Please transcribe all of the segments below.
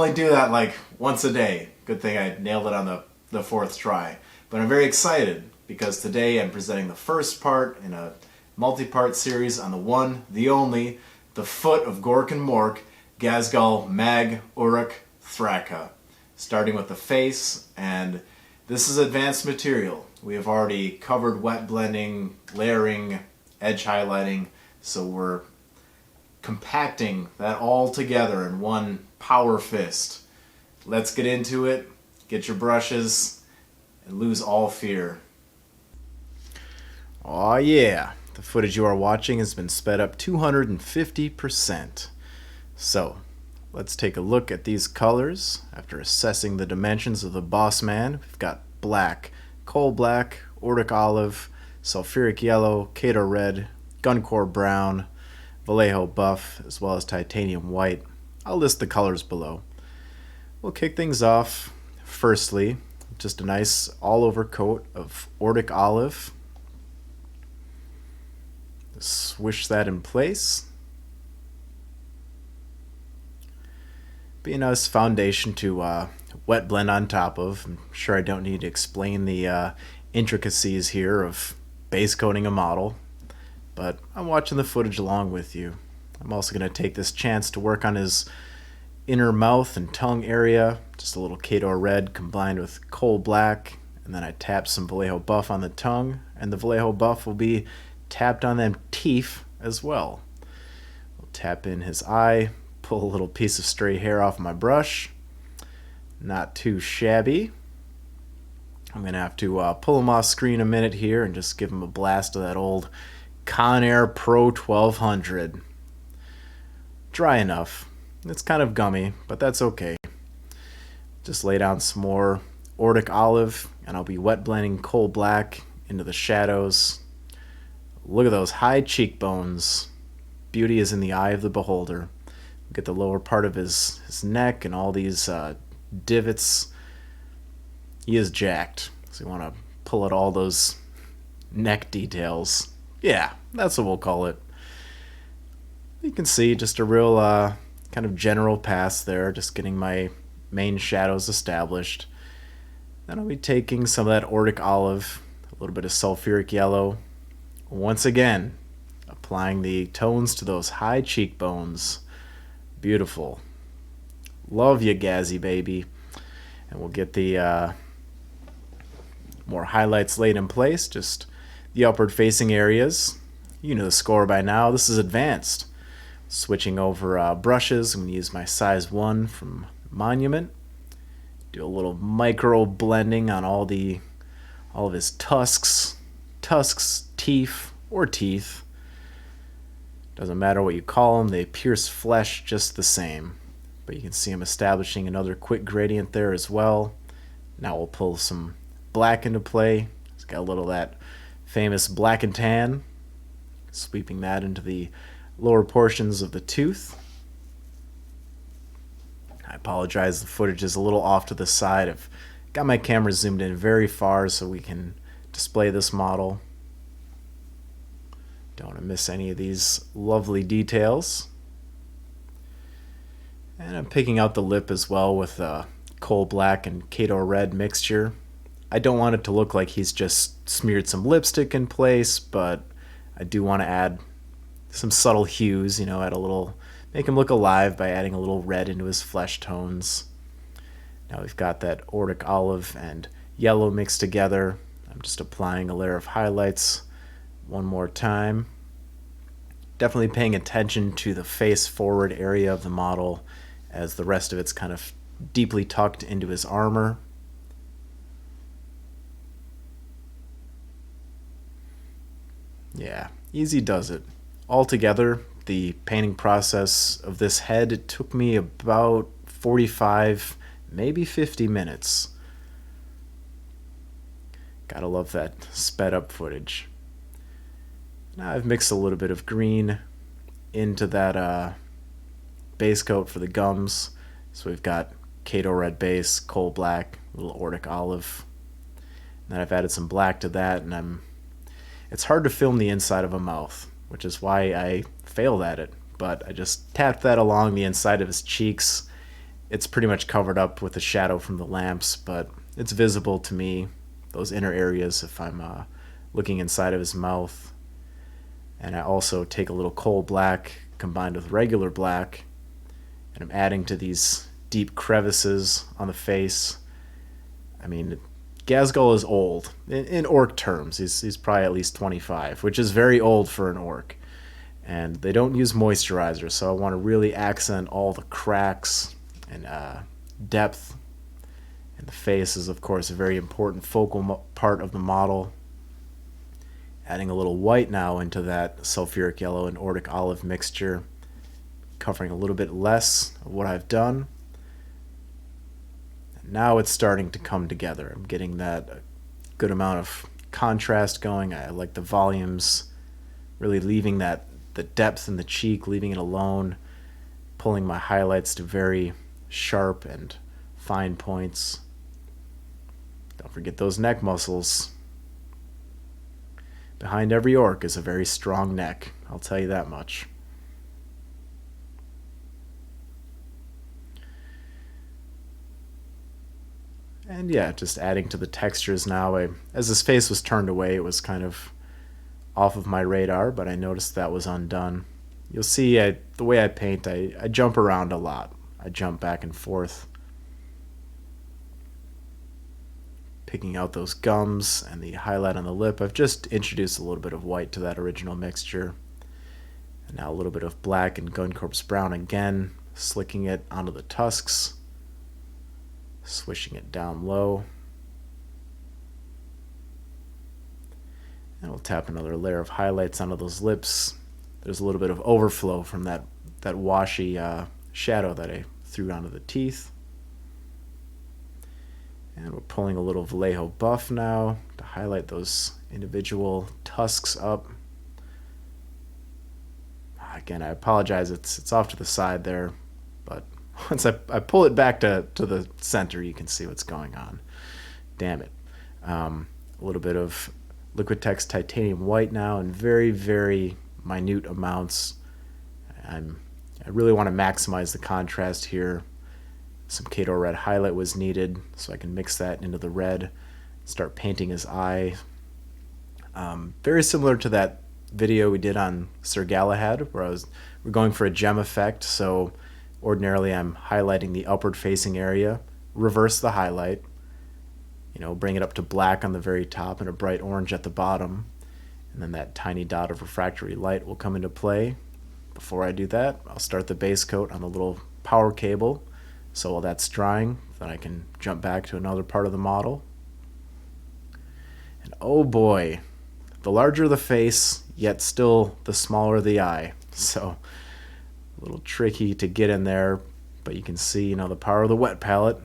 only do that like once a day. Good thing I nailed it on the fourth try. But I'm very excited because today I'm presenting the first part in a multi-part series on the one, the only, the foot of Gork and Mork, Ghazghkull Mag Uruk Thraka. Starting with the face, and this is advanced material. We have already covered wet blending, layering, edge highlighting, so we're compacting that all together in one power fist. Let's get into it, get your brushes, and lose all fear. Oh yeah, the footage you are watching has been sped up 250%. So, let's take a look at these colors. After assessing the dimensions of the boss man, we've got black, coal black, Ordic olive, sulfuric yellow, Kato red, guncore brown, Vallejo buff, as well as titanium white. I'll list the colors below. We'll kick things off, firstly, just a nice all-over coat of Ordic olive. Swish that in place. Be a nice foundation to wet blend on top of. I'm sure I don't need to explain the intricacies here of base coating a model, but I'm watching the footage along with you. I'm also going to take this chance to work on his inner mouth and tongue area. Just a little Kato red combined with coal black, and then I tap some Vallejo buff on the tongue, and the Vallejo buff will be tapped on them teeth as well. We'll tap in his eye, pull a little piece of stray hair off my brush. Not too shabby. I'm going to have to pull him off screen a minute here and just give him a blast of that old Conair Pro 1200. Dry enough. It's kind of gummy, but that's okay. Just lay down some more Ordic olive, and I'll be wet blending coal black into the shadows. Look at those high cheekbones. Beauty is in the eye of the beholder. Get the lower part of his neck and all these divots. He is jacked, so you want to pull out all those neck details. Yeah, that's what we'll call it. You can see just a real kind of general pass there, just getting my main shadows established. Then I'll be taking some of that Ordic olive, a little bit of sulfuric yellow. Once again, applying the tones to those high cheekbones. Beautiful. Love you, Gazzy baby. And we'll get the more highlights laid in place, just the upward facing areas. You know the score by now. This is advanced. Switching over brushes, I'm going to use my size 1 from Monument. Do a little micro blending on all of his tusks, teeth, or teeth. Doesn't matter what you call them, they pierce flesh just the same. But you can see I'm establishing another quick gradient there as well. Now we'll pull some black into play. It's got a little of that famous black and tan. Sweeping that into the lower portions of the tooth. I apologize, the footage is a little off to the side. I've got my camera zoomed in very far so we can display this model. Don't want to miss any of these lovely details. And I'm picking out the lip as well with coal black and Kato red mixture. I don't want it to look like he's just smeared some lipstick in place, but I do want to add some subtle hues, add a little, make him look alive by adding a little red into his flesh tones. Now we've got that Ordic olive and yellow mixed together. I'm just applying a layer of highlights one more time. Definitely paying attention to the face forward area of the model as the rest of it's kind of deeply tucked into his armor. Yeah, easy does it. Altogether, the painting process of this head took me about 45, maybe 50 minutes. Gotta love that sped up footage. Now I've mixed a little bit of green into that base coat for the gums. So we've got Kato red base, coal black, a little Ordic olive. And then I've added some black to that, and it's hard to film the inside of a mouth, which is why I failed at it. But I just tapped that along the inside of his cheeks, it's pretty much covered up with the shadow from the lamps, but it's visible to me, those inner areas, if I'm looking inside of his mouth. And I also take a little coal black combined with regular black, and I'm adding to these deep crevices on the face. I mean, Ghazghkull is old. In orc terms, he's probably at least 25, which is very old for an orc. And they don't use moisturizer, so I want to really accent all the cracks and depth. And the face is, of course, a very important focal part of the model. Adding a little white now into that sulfuric yellow and Ordic olive mixture, covering a little bit less of what I've done. And now it's starting to come together. I'm getting that good amount of contrast going. I like the volumes, really leaving that the depth in the cheek, leaving it alone, pulling my highlights to very sharp and fine points. Don't forget those neck muscles. Behind every orc is a very strong neck, I'll tell you that much. And yeah, just adding to the textures now. As his face was turned away, it was kind of off of my radar, but I noticed that was undone. You'll see the way I paint, I jump around a lot. I jump back and forth, picking out those gums and the highlight on the lip. I've just introduced a little bit of white to that original mixture. And now a little bit of black and guncorpse brown again, slicking it onto the tusks, swishing it down low. And we'll tap another layer of highlights onto those lips. There's a little bit of overflow from that washy shadow that I threw onto the teeth. And we're pulling a little Vallejo buff now to highlight those individual tusks up. Again, I apologize, it's off to the side there, but once I pull it back to the center, you can see what's going on. Damn it. A little bit of Liquitex titanium white now in very, very minute amounts. I really want to maximize the contrast here. Some Khador red highlight was needed, so I can mix that into the red, start painting his eye. Very similar to that video we did on Sir Galahad, where we're going for a gem effect. So ordinarily I'm highlighting the upward facing area, reverse the highlight, bring it up to black on the very top and a bright orange at the bottom, and then that tiny dot of refractory light will come into play. Before I do that, I'll start the base coat on the little power cable, so while that's drying, then I can jump back to another part of the model. And oh boy, the larger the face, yet still the smaller the eye. So a little tricky to get in there, but you can see, the power of the wet palette.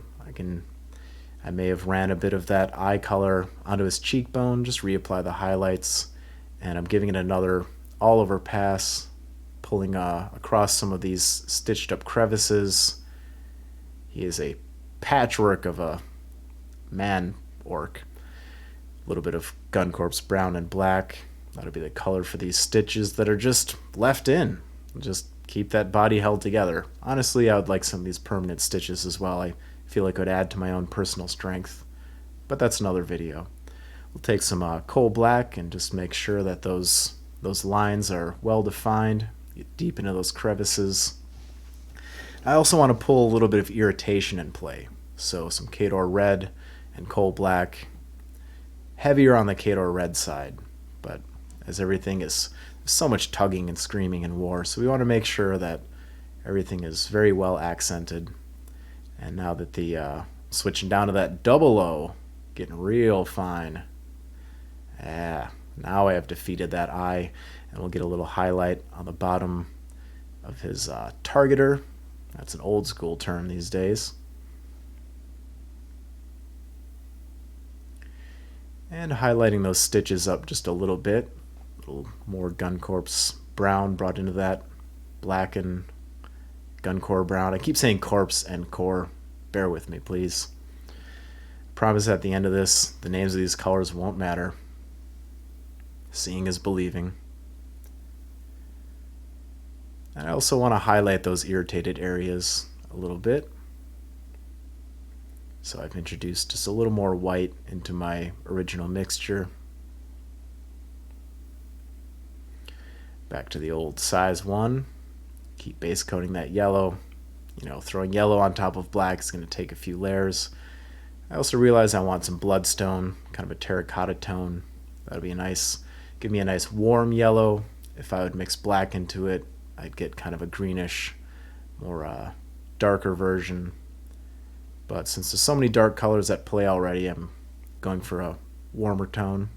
I may have ran a bit of that eye color onto his cheekbone, just reapply the highlights, and I'm giving it another all-over pass, pulling across some of these stitched up crevices. He is a patchwork of a man orc. A little bit of guncorpse brown and black. That'll be the color for these stitches that are just left in. Just keep that body held together. Honestly, I would like some of these permanent stitches as well. I feel like it would add to my own personal strength. But that's another video. We'll take some coal black and just make sure that those lines are well defined. Get deep into those crevices. I also want to pull a little bit of irritation in play. So some Khador red and coal black. Heavier on the Khador red side, but as everything is so much tugging and screaming in war, so we want to make sure that everything is very well accented. And now that the switching down to that double O, getting real fine. Now I have defeated that eye, and we'll get a little highlight on the bottom of his targeter. That's an old school term these days. And highlighting those stitches up just a little bit. A little more guncorpse brown brought into that black and guncore brown. I keep saying corpse and core. Bear with me, please. Promise at the end of this, the names of these colors won't matter. Seeing is believing. And I also want to highlight those irritated areas a little bit. So I've introduced just a little more white into my original mixture. Back to the old size 1. Keep base coating that yellow. Throwing yellow on top of black is going to take a few layers. I also realize I want some bloodstone, kind of a terracotta tone. That'll be give me a nice warm yellow. If I would mix black into it, I'd get kind of a greenish, more darker version. But since there's so many dark colors at play already, I'm going for a warmer tone.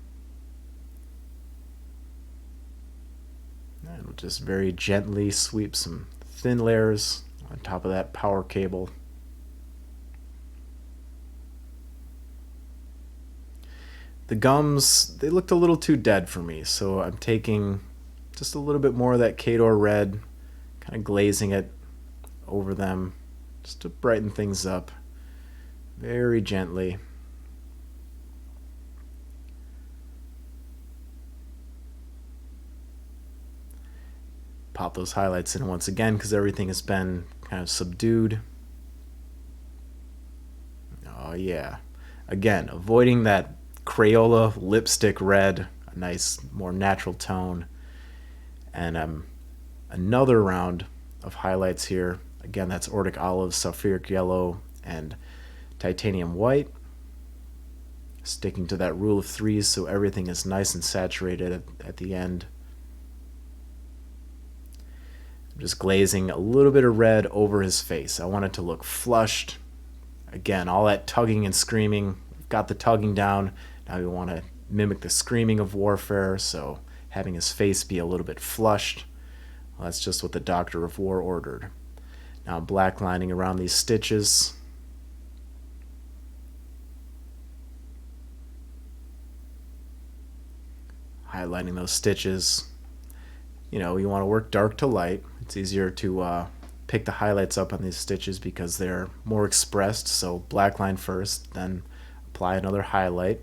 And we'll just very gently sweep some thin layers on top of that power cable. The gums, they looked a little too dead for me, so I'm taking just a little bit more of that Khador red, kind of glazing it over them just to brighten things up very gently. Pop those highlights in once again because everything has been kind of subdued. Oh yeah. Again, avoiding that Crayola lipstick red, a nice, more natural tone. And another round of highlights here. Again, that's Ordic olive, sulfuric yellow, and titanium white. Sticking to that rule of 3s so everything is nice and saturated at the end. I'm just glazing a little bit of red over his face. I want it to look flushed. Again, all that tugging and screaming. We've got the tugging down. Now we want to mimic the screaming of warfare, so having his face be a little bit flushed. Well, that's just what the Doctor of War ordered. Now I'm black lining around these stitches. Highlighting those stitches. You want to work dark to light. It's easier to pick the highlights up on these stitches because they're more expressed, so black line first, then apply another highlight.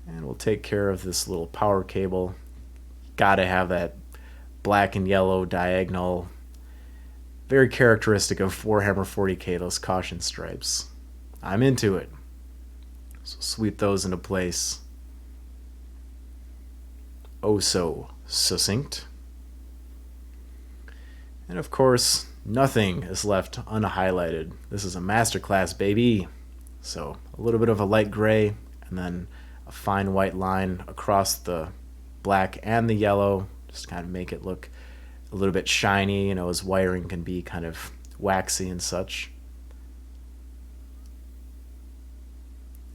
And we'll take care of this little power cable. Gotta have that black and yellow diagonal. Very characteristic of Warhammer 40k, those caution stripes. I'm into it. So sweep those into place. Oh so succinct. And of course, nothing is left unhighlighted. This is a masterclass, baby. So a little bit of a light gray and then a fine white line across the black and the yellow, just kind of make it look a little bit shiny. His wiring can be kind of waxy and such.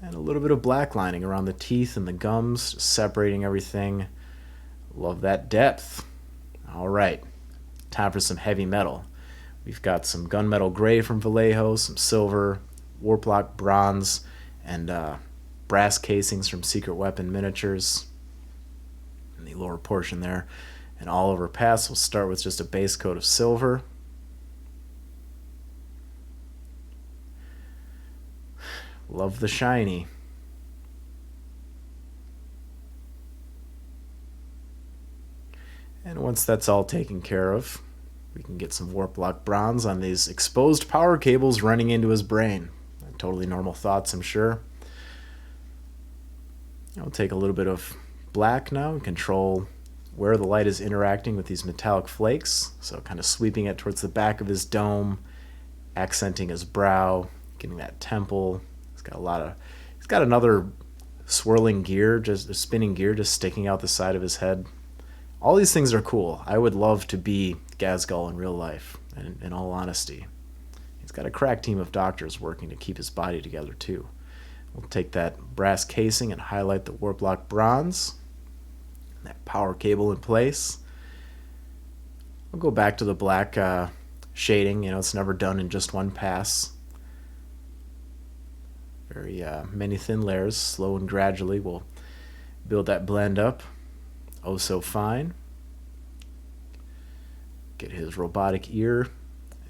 And a little bit of black lining around the teeth and the gums, just separating everything. Love that depth. All right, time for some heavy metal. We've got some gunmetal gray from Vallejo, some silver, warplock bronze, and brass casings from Secret Weapon Miniatures in the lower portion there. And all over pass, we'll start with just a base coat of silver. Love the shiny. And once that's all taken care of, we can get some warplock bronze on these exposed power cables running into his brain. Totally normal thoughts, I'm sure. I'll take a little bit of black now and control where the light is interacting with these metallic flakes. So kind of sweeping it towards the back of his dome, accenting his brow, getting that temple. He's got another swirling gear, just a spinning gear just sticking out the side of his head. All these things are cool. I would love to be Ghazghkull in real life, and in all honesty. He's got a crack team of doctors working to keep his body together too. We'll take that brass casing and highlight the warplock bronze. That power cable in place. I'll go back to the black shading. It's never done in just one pass. Very many thin layers, slow and gradually. We'll build that blend up. Oh so fine. Get his robotic ear.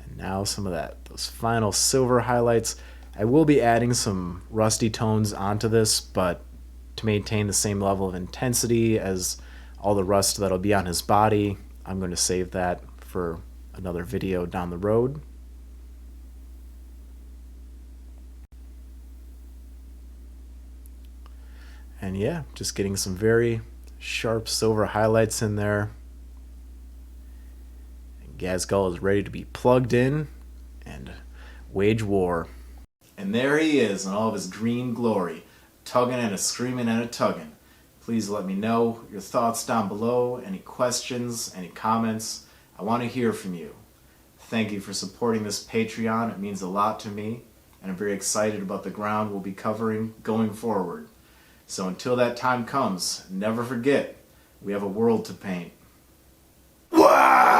And now some of those final silver highlights. I will be adding some rusty tones onto this, but to maintain the same level of intensity as all the rust that'll be on his body, I'm going to save that for another video down the road. And yeah, just getting some very sharp silver highlights in there. Ghazghkull is ready to be plugged in and wage war. And there he is in all of his green glory, tugging and a screaming and a tugging. Please let me know your thoughts down below, any questions, any comments. I want to hear from you. Thank you for supporting this Patreon. It means a lot to me, and I'm very excited about the ground we'll be covering going forward. So until that time comes, never forget, we have a world to paint. Wow!